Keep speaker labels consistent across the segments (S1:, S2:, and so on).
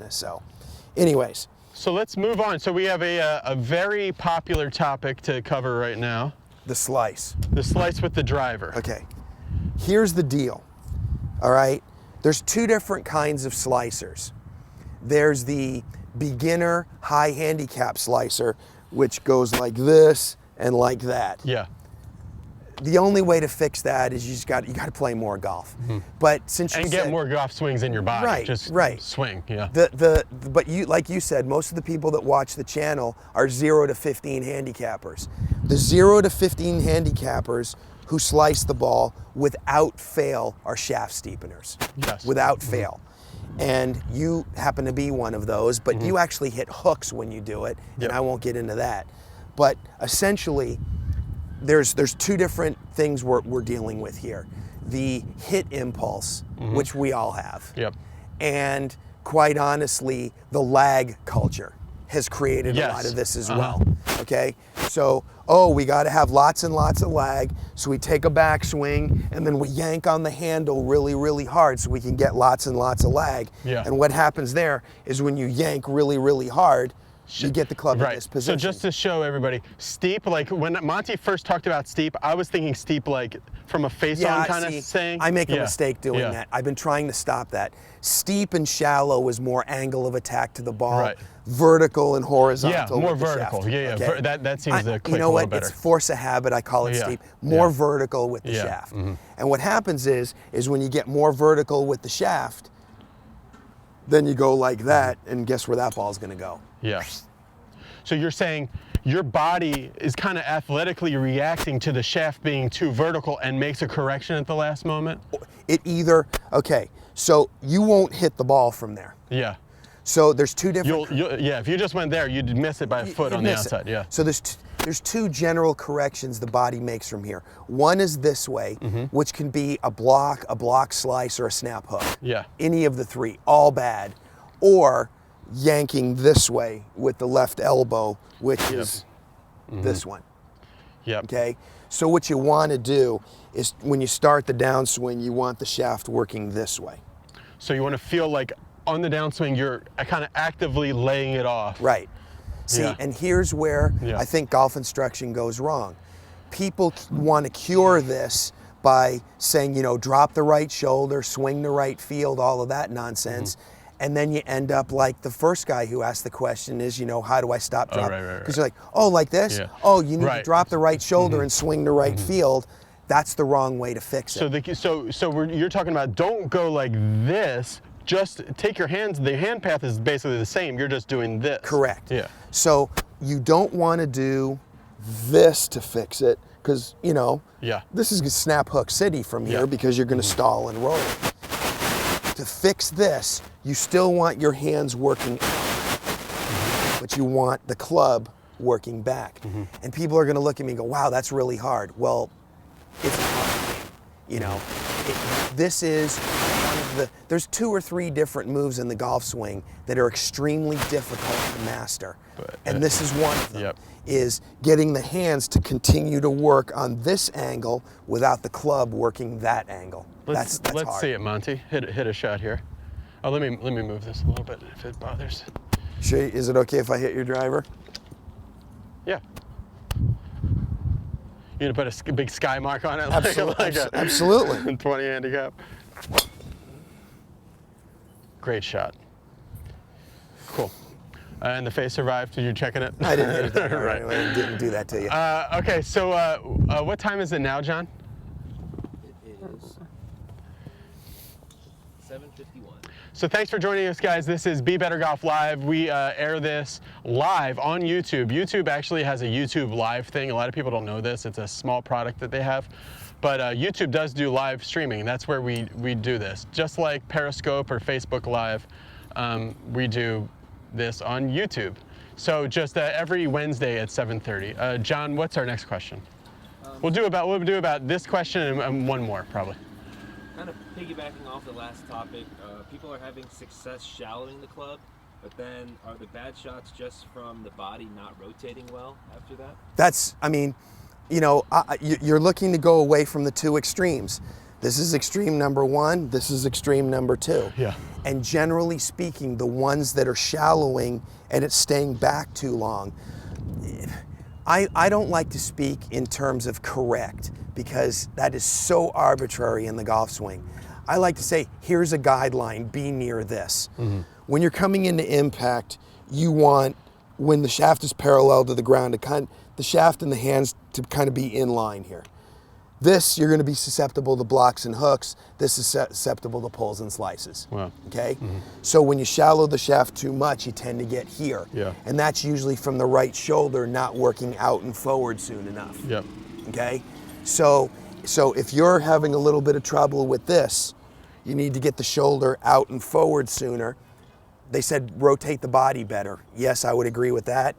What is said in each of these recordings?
S1: business. So anyways.
S2: So let's move on. So we have a very popular topic to cover right now.
S1: The slice.
S2: The slice with the driver.
S1: Okay. Here's the deal. All right. There's two different kinds of slicers. There's the beginner high handicap slicer, which goes like this and like that.
S2: Yeah.
S1: The only way to fix that is you got to play more golf. But since you
S2: get more golf swings in your body,
S1: right,
S2: just
S1: right.
S2: swing, yeah.
S1: But like you said, most of the people that watch the channel are 0 to 15 handicappers. The 0 to 15 handicappers who slice the ball without fail are shaft steepeners.
S2: Yes.
S1: Without fail. And you happen to be one of those, but you actually hit hooks when you do it, and I won't get into that. But essentially, there's two different things we're dealing with here. The hit impulse, which we all have. Yep. And quite honestly, the lag culture has created a lot of this as well. Okay? So, we got to have lots and lots of lag, so we take a backswing and then we yank on the handle really, really hard so we can get lots and lots of lag. Yeah. And what happens there is when you yank really, really hard, you get the club in this position.
S2: So just to show everybody, steep, like when Monty first talked about steep, I was thinking steep like from a face-on kind of saying.
S1: I make a mistake doing that. I've been trying to stop that. Steep and shallow is more angle of attack to the ball. Right. Vertical and horizontal.
S2: Yeah, more vertical. Okay? That seems to click
S1: you know
S2: a
S1: what?
S2: little better.
S1: It's force of habit. I call it steep. More vertical with the shaft. And what happens is when you get more vertical with the shaft, then you go like that, and guess where that ball's going to go?
S2: Yeah. So you're saying your body is kind of athletically reacting to the shaft being too vertical and makes a correction at the last moment?
S1: It either, so you won't hit the ball from there.
S2: Yeah.
S1: So there's two different.
S2: If you just went there, you'd miss it by a foot on the outside. Yeah.
S1: So there's two general corrections the body makes from here. One is this way, which can be a block slice, or a snap hook. Yeah. Any of the three, all bad. Or yanking this way with the left elbow, which is this one. Yep. Okay. So what you want to do is when you start the downswing, you want the shaft working this way.
S2: So you want to feel like on the downswing, you're kind of actively laying it off.
S1: Right. See, and here's where I think golf instruction goes wrong. People want to cure this by saying, drop the right shoulder, swing the right field, all of that nonsense. And then you end up like the first guy who asked the question is, how do I stop dropping? Because you're like, like this? Yeah. Oh, you need to drop the right shoulder and swing the right field. That's the wrong way to fix it.
S2: So you're talking about don't go like this. Just take your hands. The hand path is basically the same. You're just doing this.
S1: Correct. Yeah. So you don't want to do this to fix it because, this is snap hook city from here because you're going to stall and roll. To fix this, you still want your hands working out, but you want the club working back. And people are going to look at me and go, wow, that's really hard. Well, it's a hard game. This is one of the, there's 2 or 3 different moves in the golf swing that are extremely difficult to master. And this is one of them, is getting the hands to continue to work on this angle without the club working that angle. That's
S2: let's
S1: hard.
S2: See it, Monty. Hit a shot here. Oh, let me move this a little bit if it bothers.
S1: Sure, is it okay if I hit your driver?
S2: Yeah. You gonna put a big sky mark on it?
S1: Absolutely.
S2: 20 handicap. Great shot. Cool. And the face survived. Did you checking it?
S1: I didn't hit it that right. I didn't do that to you.
S2: Okay, so what time is it now, John?
S3: It is 7:51.
S2: So thanks for joining us, guys. This is Be Better Golf Live. We air this live on YouTube. YouTube actually has a YouTube Live thing. A lot of people don't know this. It's a small product that they have. But YouTube does do live streaming. That's where we do this. Just like Periscope or Facebook Live, we do this on YouTube. So just every Wednesday at 7:30. John, what's our next question? We'll do about this question and one more probably.
S3: Kind of piggybacking off the last topic, people are having success shallowing the club, but then are the bad shots just from the body not rotating well after that?
S1: That's, I mean, you're looking to go away from the two extremes. This is extreme number 1, this is extreme number 2.
S2: Yeah.
S1: And generally speaking, the ones that are shallowing and it's staying back too long, I don't like to speak in terms of correct, because that is so arbitrary in the golf swing. I like to say, here's a guideline, be near this. When you're coming into impact, you want, when the shaft is parallel to the ground, the shaft and the hands to kind of be in line here. This, you're going to be susceptible to blocks and hooks. This is susceptible to pulls and slices.
S2: Wow.
S1: Okay? So when you shallow the shaft too much, you tend to get here.
S2: Yeah.
S1: And that's usually from the right shoulder not working out and forward soon enough.
S2: Yep.
S1: Okay? So if you're having a little bit of trouble with this, you need to get the shoulder out and forward sooner. They said rotate the body better. Yes, I would agree with that.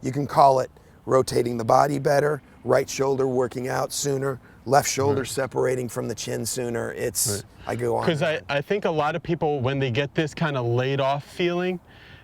S1: You can call it rotating the body better, right shoulder working out sooner, left shoulder separating from the chin sooner. It's, I go on.
S2: Because I think a lot of people, when they get this kind of laid off feeling,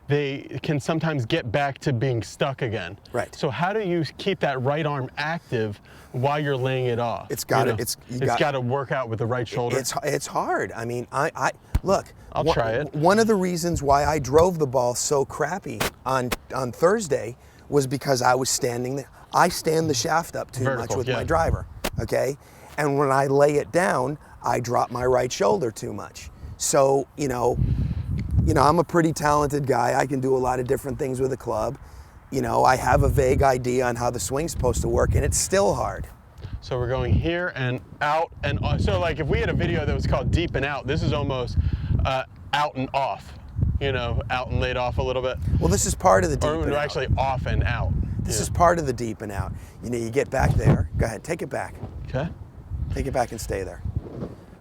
S2: they can sometimes get back to being stuck again.
S1: Right.
S2: So how do you keep that right arm active while you're laying it off?
S1: It's got to,
S2: it's got to work out with the right shoulder.
S1: It's hard. I mean, I look.
S2: I'll try it.
S1: One of the reasons why I drove the ball so crappy on Thursday was because I was standing there. I stand the shaft up too much with my driver, okay? And when I lay it down, I drop my right shoulder too much. So, you know, I'm a pretty talented guy. I can do a lot of different things with a club. You know, I have a vague idea on how the swing's supposed to work, and it's still hard.
S2: So we're going here and out and so like if we had a video that was called deep and out, this is almost out and off, you know, out and laid off a little bit.
S1: Well, this is part of the deep and out.
S2: Or actually off and out.
S1: This is part of the deep and out. You know, you get back there. Go ahead, take it back.
S2: Okay.
S1: Take it back and stay there.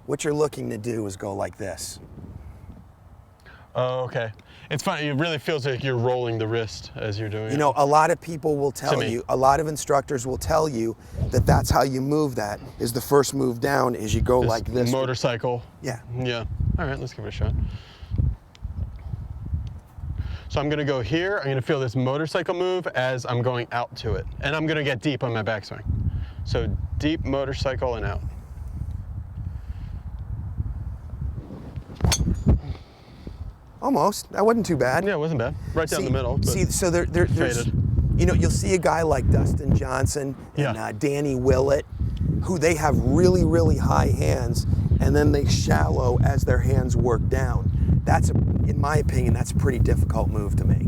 S1: What you're looking to do is go like this.
S2: Oh, okay. It's funny, it really feels like you're rolling the wrist as you're doing it.
S1: You know, a lot of people will tell you, a lot of instructors will tell you that that's how you move that, is the first move down is you go like this.
S2: Motorcycle.
S1: Yeah.
S2: Yeah. All right, let's give it a shot. So I'm gonna go here, I'm gonna feel this motorcycle move as I'm going out to it. And I'm gonna get deep on my backswing. So deep motorcycle and out.
S1: Almost. That wasn't too bad.
S2: Yeah, it wasn't bad. Right down the middle.
S1: See, so there's,
S2: faded.
S1: you know, you'll see a guy like Dustin Johnson and Danny Willett, who they have really, really high hands, and then they shallow as their hands work down. That's, in my opinion, that's a pretty difficult move to make.